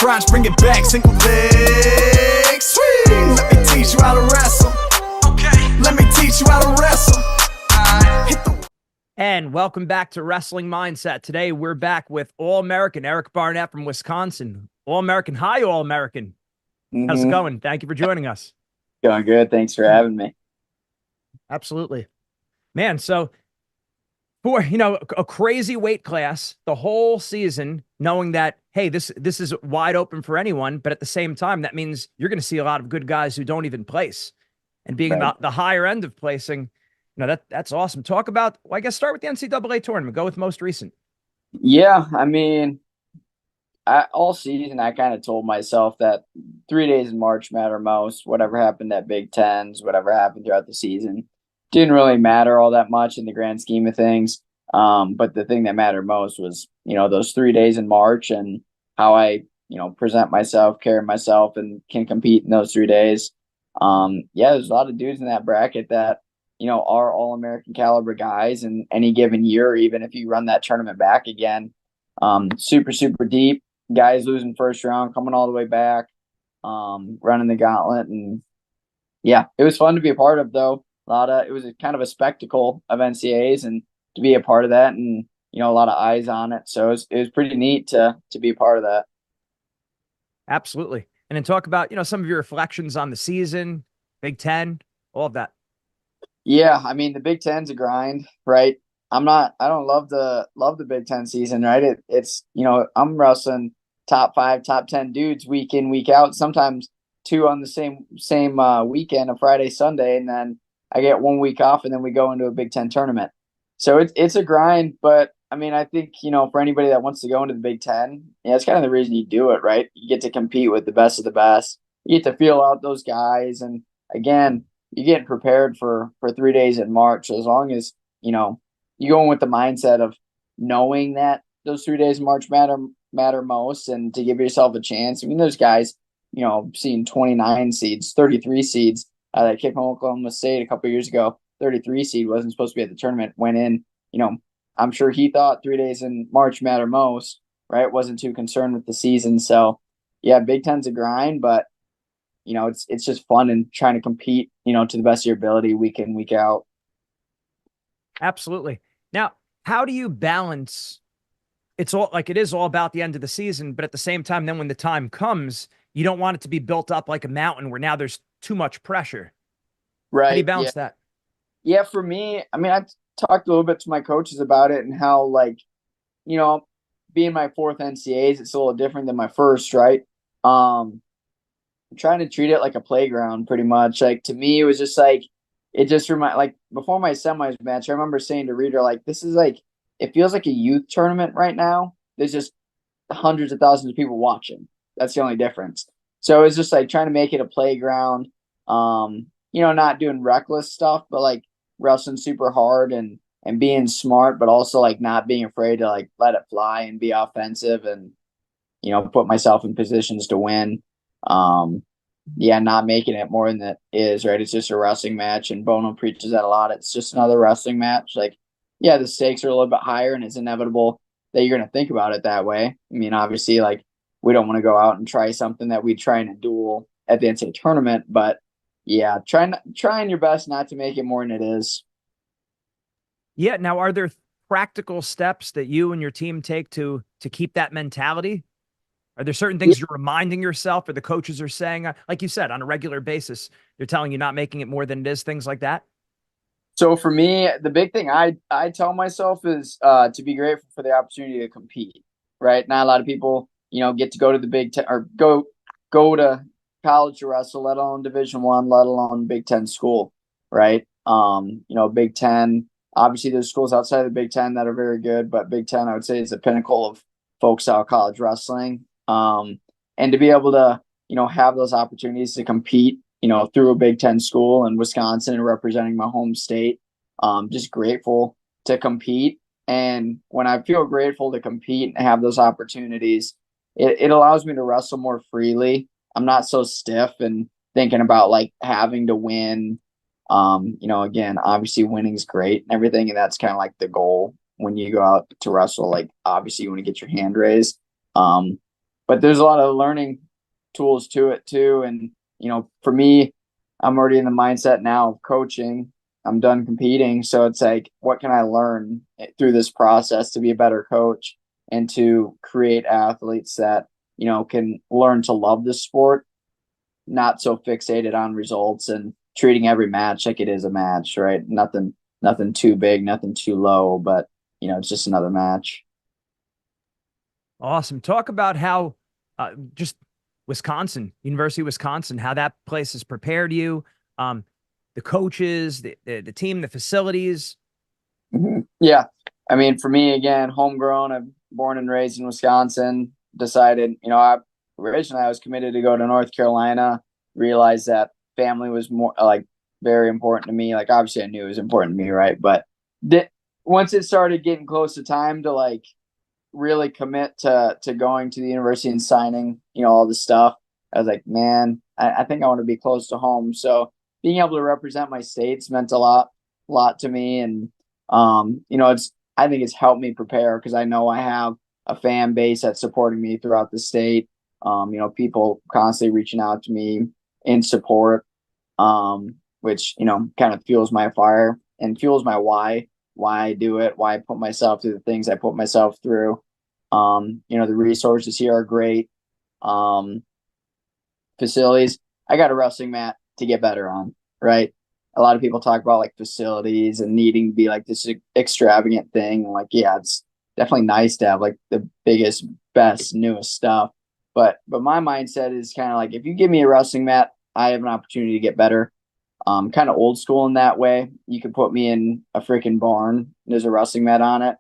crunch, bring it back, single leg swing. Let me teach you how to wrestle. Okay. Let me teach you how to wrestle. And welcome back to Wrestling Mindset. Today we're back with All-American Eric Barnett from Wisconsin. All-American, hi All-American. How's it going? Thank you for joining us. Going good. Thanks for having me. Absolutely. Man, so for, a crazy weight class the whole season, knowing that, hey, this is wide open for anyone, but at the same time, that means you're going to see a lot of good guys who don't even place. And being Right. the higher end of placing, that's awesome. Talk about, well, I guess start with the NCAA tournament. Go with most recent. Yeah, I mean, all season I kind of told myself that 3 days in March matter most. Whatever happened at Big Tens, whatever happened throughout the season, didn't really matter all that much in the grand scheme of things. But the thing that mattered most was, those 3 days in March and how I, present myself, carry myself, and can compete in those 3 days. There's a lot of dudes in that bracket that, are All-American caliber guys in any given year, even if you run that tournament back again. Super, super deep. Guys losing first round, coming all the way back, running the gauntlet. And yeah, it was fun to be a part of, though. It was kind of a spectacle of NCAAs and to be a part of that, and, a lot of eyes on it. So it was pretty neat to be a part of that. Absolutely. And then talk about, some of your reflections on the season, Big Ten, all of that. Yeah, I mean the Big Ten's a grind, right? I don't love the Big Ten season, right? It's I'm wrestling top 5, top 10 dudes week in, week out, sometimes two on the same weekend, a Friday, Sunday, and then I get 1 week off and then we go into a Big Ten tournament. So it's a grind, but I mean, I think, for anybody that wants to go into the Big Ten, it's kind of the reason you do it, right? You get to compete with the best of the best. You get to feel out those guys. And again, you're getting prepared for 3 days in March. So as long as, you go in with the mindset of knowing that those 3 days in March matter most, and to give yourself a chance. I mean, those guys, seeing 29 seeds, 33 seeds, that kicked from Oklahoma State a couple of years ago, 33 seed wasn't supposed to be at the tournament, went in, I'm sure he thought 3 days in March matter most, right? Wasn't too concerned with the season. So yeah, Big Ten's a grind, but it's just fun and trying to compete, to the best of your ability week in, week out. Absolutely. Now, how do you balance? It is all about the end of the season, but at the same time, then when the time comes, you don't want it to be built up like a mountain where now there's too much pressure. Right. How do you balance that? Yeah, for me, I mean, I talked a little bit to my coaches about it and how, being my fourth NCAAs, it's a little different than my first, right? I'm trying to treat it like a playground pretty much. Like, to me, it was just it just before my semis match, I remember saying to Reader, this is it feels like a youth tournament right now. There's just hundreds of thousands of people watching. That's the only difference. So it's just trying to make it a playground, not doing reckless stuff, but wrestling super hard and being smart, but also not being afraid to let it fly and be offensive and, put myself in positions to win. Not making it more than it is, right? It's just a wrestling match, and Bono preaches that a lot. It's just another wrestling match. The stakes are a little bit higher, and it's inevitable that you're going to think about it that way. I mean, obviously, we don't want to go out and try something that we try in a duel at the NCAA tournament, but yeah, trying your best not to make it more than it is. Yeah. Now, are there practical steps that you and your team take to keep that mentality? Are there certain things you're reminding yourself, or the coaches are saying, like you said, on a regular basis, they're telling you not making it more than it is, things like that? So for me, the big thing I tell myself is to be grateful for the opportunity to compete, right? Not a lot of people, get to go to the Big Ten or go to college to wrestle, let alone Division I, let alone Big Ten school, right? Big Ten, obviously there's schools outside of the Big Ten that are very good, but Big Ten, I would say, is the pinnacle of folk style college wrestling. And to be able to, have those opportunities to compete, through a Big Ten school in Wisconsin and representing my home state, just grateful to compete. And when I feel grateful to compete and have those opportunities, it allows me to wrestle more freely. I'm not so stiff and thinking about having to win. Again, obviously winning's great and everything, and that's kind of the goal when you go out to wrestle. Obviously you want to get your hand raised. but there's a lot of learning tools to it too. And, for me, I'm already in the mindset now of coaching. I'm done competing. So it's like, what can I learn through this process to be a better coach and to create athletes that, can learn to love the sport, not so fixated on results and treating every match like it is a match, right? Nothing too big, nothing too low, but it's just another match. Awesome. Talk about how just Wisconsin, University of Wisconsin, how that place has prepared you, the coaches, the team, the facilities. Mm-hmm. Yeah. I mean, for me, again, homegrown, I'm born and raised in Wisconsin, decided, originally I was committed to go to North Carolina, realized that family was more like very important to me. Like, obviously I knew it was important to me, right? But once it started getting close to time to like really commit to going to the university and signing, all the stuff, I was like, man, I think I want to be close to home. So being able to represent my states meant a lot to me. And, I think it's helped me prepare because I know I have a fan base that's supporting me throughout the state. People constantly reaching out to me in support, which, kind of fuels my fire and fuels my why I do it, why I put myself through the things I put myself through. The resources here are great. Facilities, I got a wrestling mat to get better on, right? A lot of people talk about like facilities and needing to be like this extravagant thing. Like, yeah, it's definitely nice to have like the biggest, best, newest stuff. But my mindset is kind of like, if you give me a wrestling mat, I have an opportunity to get better. Kind of old school in that way. You could put me in a freaking barn. There's a wrestling mat on it.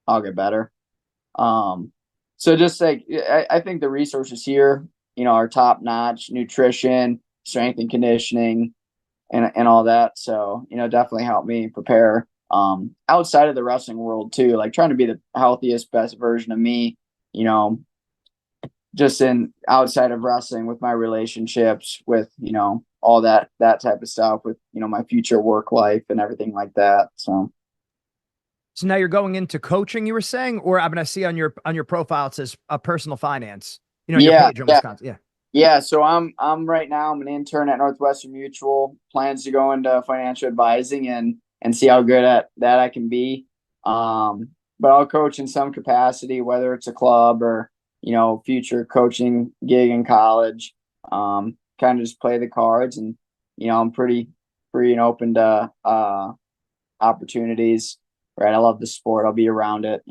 I'll get better. So just like, I think the resources here, are top notch: nutrition, strength and conditioning, and all that. So, definitely helped me prepare, outside of the wrestling world too, like trying to be the healthiest, best version of me, just in outside of wrestling with my relationships with, all that type of stuff with, my future work life and everything like that. So now you're going into coaching, you were saying, or I'm going to see on your profile, it says personal finance, your page in Wisconsin. Yeah. Yeah. So I'm right now, I'm an intern at Northwestern Mutual, plans to go into financial advising and see how good at that I can be. But I'll coach in some capacity, whether it's a club or, future coaching gig in college. Kind of just play the cards, and, I'm pretty free and open to opportunities, right? I love the sport. I'll be around it,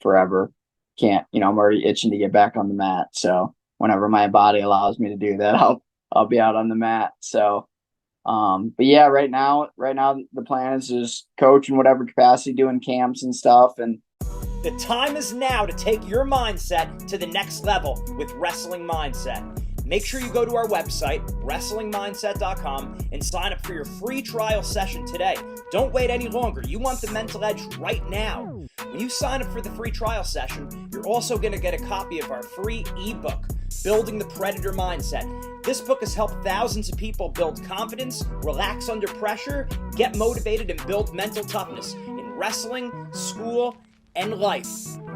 forever. Can't, I'm already itching to get back on the mat. So whenever my body allows me to do that, I'll be out on the mat. So, but yeah, right now the plan is just coach in whatever capacity, doing camps and stuff. And the time is now to take your mindset to the next level with Wrestling Mindset. Make sure you go to our website, wrestlingmindset.com, and sign up for your free trial session today. Don't wait any longer. You want the mental edge right now. When you sign up for the free trial session, you're also going to get a copy of our free ebook, Building the Predator Mindset. This book has helped thousands of people build confidence, relax under pressure, get motivated, and build mental toughness in wrestling, school, and life.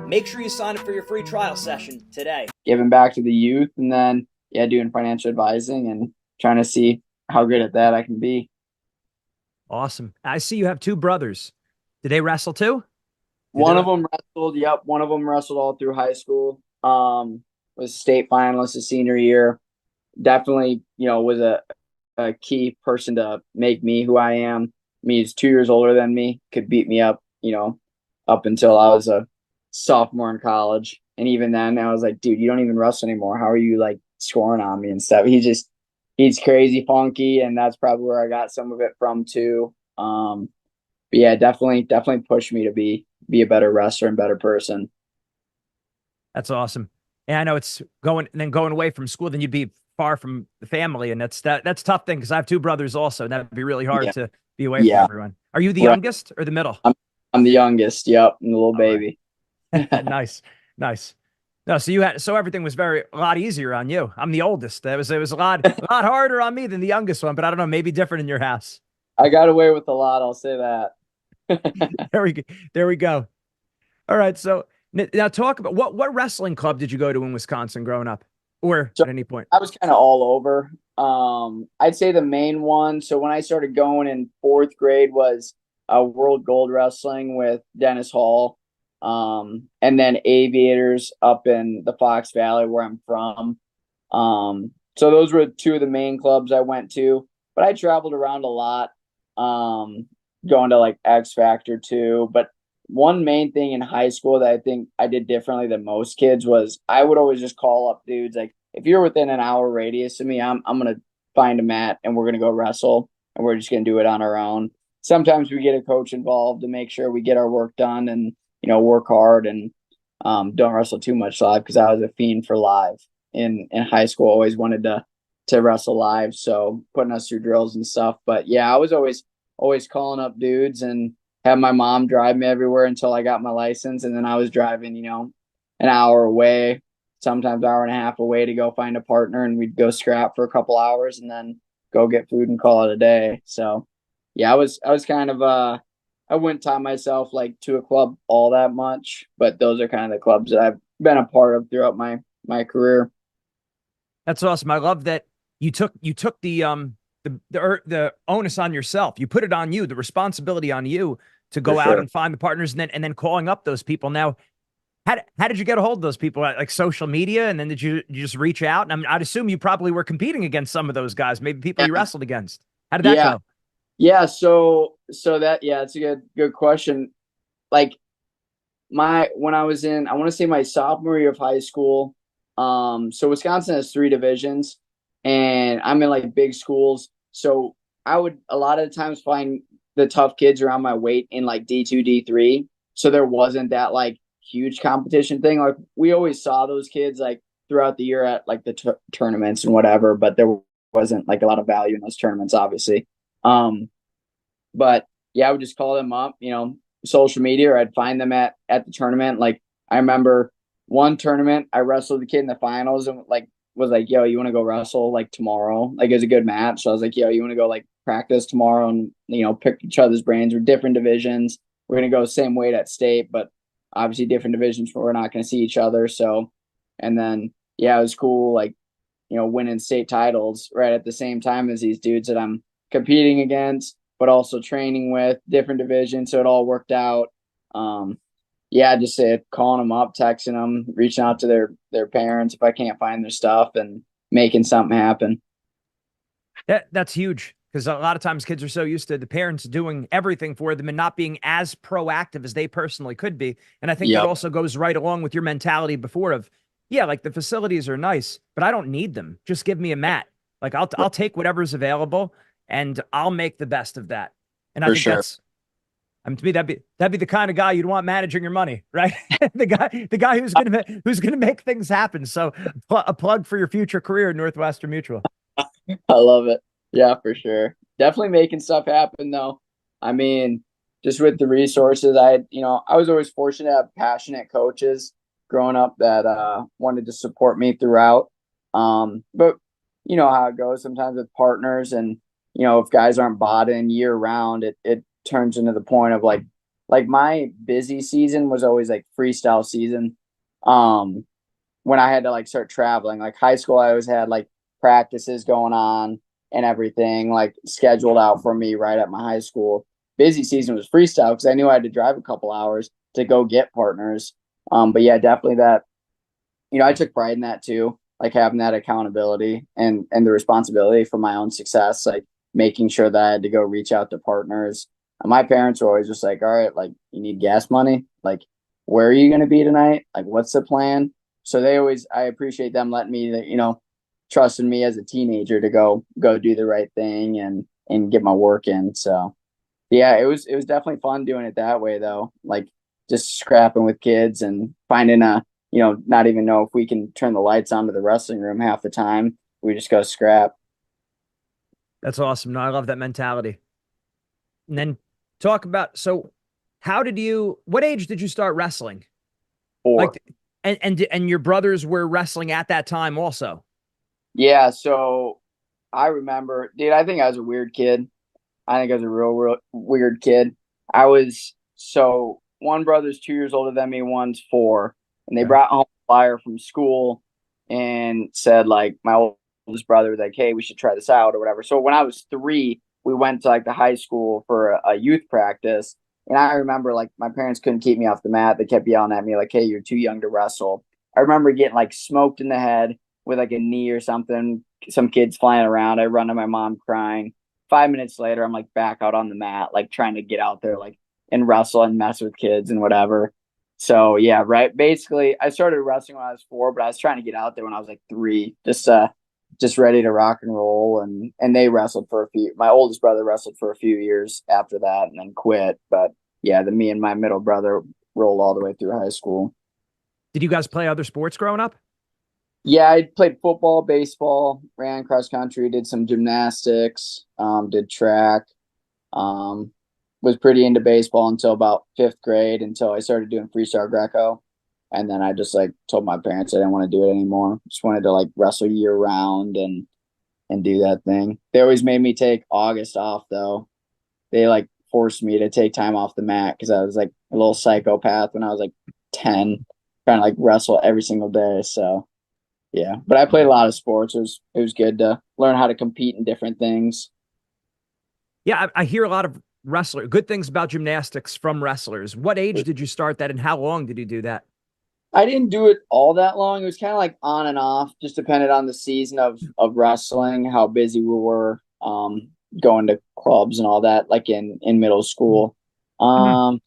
Make sure you sign up for your free trial session today. Giving back to the youth, and then doing financial advising and trying to see how good at that I can be. Awesome. I see you have two brothers. Did they wrestle too? One of them wrestled. Yep. One of them wrestled all through high school. Was state finalist his senior year. Definitely, was a key person to make me who I am. I mean, he's 2 years older than me, could beat me up, up until I was a sophomore in college. And even then I was like, dude, you don't even wrestle anymore. How are you like scoring on me and stuff? He's crazy funky, and that's probably where I got some of it from too. But yeah, definitely pushed me to be a better wrestler and better person. That's awesome. And I know it's going away from school, then you'd be far from the family, and that's a tough thing because I have two brothers also, and that'd be really hard to be away from everyone. Are you the youngest or the middle? I'm the youngest. Yep, and the little baby. Right. Nice. No, so everything was a lot easier on you. I'm the oldest. It was a lot harder on me than the youngest one, but I don't know, maybe different in your house. I got away with a lot, I'll say that. There we go. All right, so Now talk about what wrestling club did you go to in Wisconsin growing up, or So at any point? I was kind of all over. I'd say the main one. So when I started going in fourth grade was World Gold Wrestling with Dennis Hall, and then Aviators up in the Fox Valley where I'm from. So those were two of the main clubs I went to, but I traveled around a lot, going to like X Factor too. But one main thing in high school that I think I did differently than most kids was I would always just call up dudes like, if you're within an hour radius of me, I'm gonna find a mat and we're gonna go wrestle and we're just gonna do it on our own. Sometimes we get a coach involved to make sure we get our work done and work hard and don't wrestle too much live because I was a fiend for live in high school. Always wanted to wrestle live, so putting us through drills and stuff. But yeah, I was always calling up dudes and had my mom drive me everywhere until I got my license, and then I was driving an hour away, sometimes hour and a half away to go find a partner, and we'd go scrap for a couple hours and then go get food and call it a day. So yeah, I was kind of I wouldn't tie myself like to a club all that much, but those are kind of the clubs that I've been a part of throughout my career. That's awesome. I love that you took the onus on yourself. You put it on you, the responsibility on you to go For out sure. and find the partners, and then calling up those people. Now, how did you get a hold of those people? Like social media, and then did you just reach out? And I'd assume you probably were competing against some of those guys, maybe people you wrestled against. How did that Yeah. go? Yeah, so that it's a good question. Like when I was in, I want to say my sophomore year of high school. So Wisconsin has three divisions, and I'm in like big schools. So I would a lot of the times find the tough kids around my weight in like D2, D3. So there wasn't that like huge competition thing. Like we always saw those kids like throughout the year at like the tournaments and whatever, but there wasn't like a lot of value in those tournaments, obviously. But yeah, I would just call them up, social media, or I'd find them at the tournament. Like I remember one tournament, I wrestled the kid in the finals and like was like, "Yo, you want to go wrestle like tomorrow?" Like it was a good match. So I was like, "Yo, you want to go like practice tomorrow and pick each other's brains? We're different divisions. We're gonna go same weight at state, but obviously different divisions where we're not gonna see each other." So, and then yeah, it was cool. Like winning state titles right at the same time as these dudes that I'm competing against, but also training with different divisions. So it all worked out. Yeah, just calling them up, texting them, reaching out to their parents if I can't find their stuff, and making something happen. That's huge, because a lot of times kids are so used to the parents doing everything for them and not being as proactive as they personally could be. And I think that Yep. also goes right along with your mentality before of, yeah, like the facilities are nice, but I don't need them. Just give me a mat. Like I'll take whatever's available and I'll make the best of that. And I For think sure. that's, I mean, to me, that'd be the kind of guy you'd want managing your money, right? the guy who's gonna make things happen. So a plug for your future career at Northwestern Mutual. I love it. Yeah, for sure. Definitely making stuff happen though. I mean, just with the resources, I was always fortunate to have passionate coaches growing up that wanted to support me throughout. But you know how it goes sometimes with partners, and if guys aren't bought in year round, it turns into the point of like my busy season was always like freestyle season. When I had to like start traveling, like high school, I always had like practices going on and everything like scheduled out for me right at my high school. Busy season was freestyle because I knew I had to drive a couple hours to go get partners. But yeah, definitely that, I took pride in that too, like having that accountability and the responsibility for my own success, like making sure that I had to go reach out to partners. And my parents were always just like, all right, like you need gas money, like where are you going to be tonight? Like what's the plan? So I appreciate them letting me, trusting me as a teenager to go do the right thing and get my work in. So yeah, it was definitely fun doing it that way though. Like just scrapping with kids and finding not even know if we can turn the lights on to the wrestling room half the time. We just go scrap. That's awesome. No, I love that mentality. And then talk about, so what age did you start wrestling? Or Like, and your brothers were wrestling at that time also. yeah, so I remember, dude, I think I was a weird kid. I think I was a real weird kid. I was so one brother's 2 years older than me, one's 4, and they Okay. brought home a flyer from school and said like my oldest brother was like, hey, we should try this out or whatever. So when I was 3, we went to like the high school for a youth practice, and I remember like my parents couldn't keep me off the mat. They kept yelling at me like, hey, you're too young to wrestle. I remember getting like smoked in the head with like a knee or something. Some kids flying around. I run to my mom crying. 5 minutes later, I'm like back out on the mat, like trying to get out there, like and wrestle and mess with kids and whatever. So yeah, right. Basically, I started wrestling when I was 4, but I was trying to get out there when I was like 3, just ready to rock and roll. And they wrestled for a few. My oldest brother wrestled for a few years after that, and then quit. But yeah, then me and my middle brother rolled all the way through high school. Did you guys play other sports growing up? Yeah, I played football, baseball, ran cross country, did some gymnastics, did track. Was pretty into baseball until about 5th grade, until I started doing freestyle Greco. And then I just like told my parents I didn't want to do it anymore. Just wanted to like wrestle year round and do that thing. They always made me take August off though. They like forced me to take time off the mat because I was like a little psychopath when I was like 10, trying to like wrestle every single day. So yeah, but I played a lot of sports. It was good to learn how to compete in different things. Yeah, I hear a lot of good things about gymnastics from wrestlers. What age did you start that, and how long did you do that? I didn't do it all that long. It was kind of like on and off, just depended on the season of wrestling, how busy we were, going to clubs and all that, like in middle school. Mhm. Um,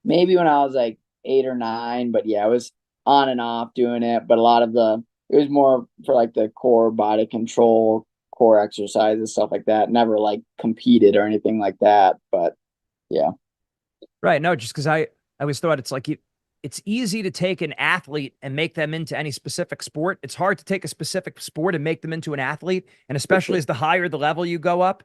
Maybe when I was like 8 or 9, but yeah, I was on and off doing it. But it was more for like the core body control, core exercises, stuff like that. Never like competed or anything like that. But yeah, Right. No, just because I always thought it's like it's easy to take an athlete and make them into any specific sport. It's hard to take a specific sport and make them into an athlete. And for especially sure, as the higher the level you go up,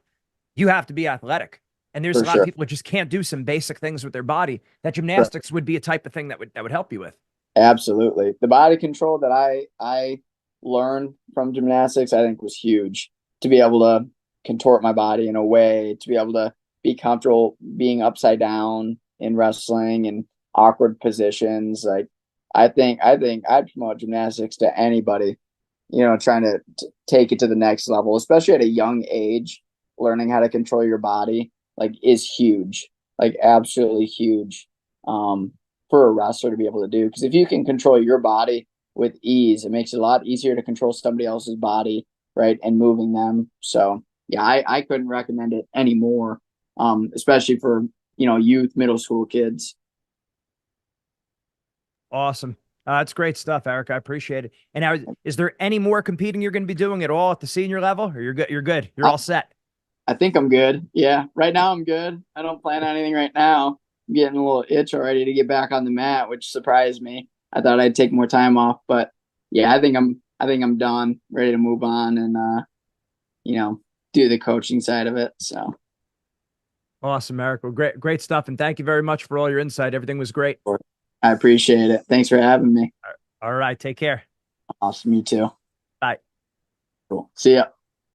you have to be athletic. And there's a for lot of sure. people that just can't do some basic things with their body that Right. gymnastics would be a type of thing that would help you with. Absolutely. The body control that I learned from gymnastics, I think was huge, to be able to contort my body in a way, to be able to be comfortable being upside down in wrestling and awkward positions. Like I think I'd promote gymnastics to anybody, trying to take it to the next level, especially at a young age. Learning how to control your body like is huge, like absolutely huge. For a wrestler to be able to do. Because if you can control your body with ease, it makes it a lot easier to control somebody else's body, right? And moving them. So yeah, I couldn't recommend it anymore. Especially for, youth, middle school kids. Awesome. That's great stuff, Eric. I appreciate it. And now, is there any more competing you're going to be doing at all at the senior level, or you're good? You're good. You're I, all set. I think I'm good. Yeah. Right now I'm good. I don't plan on anything right now. I'm getting a little itch already to get back on the mat, which surprised me. I thought I'd take more time off, but yeah, I think I'm done, ready to move on and you know, do the coaching side of it. So Awesome, Eric. Well, great stuff. And thank you very much for all your insight. Everything was great. I appreciate it. Thanks for having me. All right. Take care. Awesome. You too. Bye. Cool. See ya.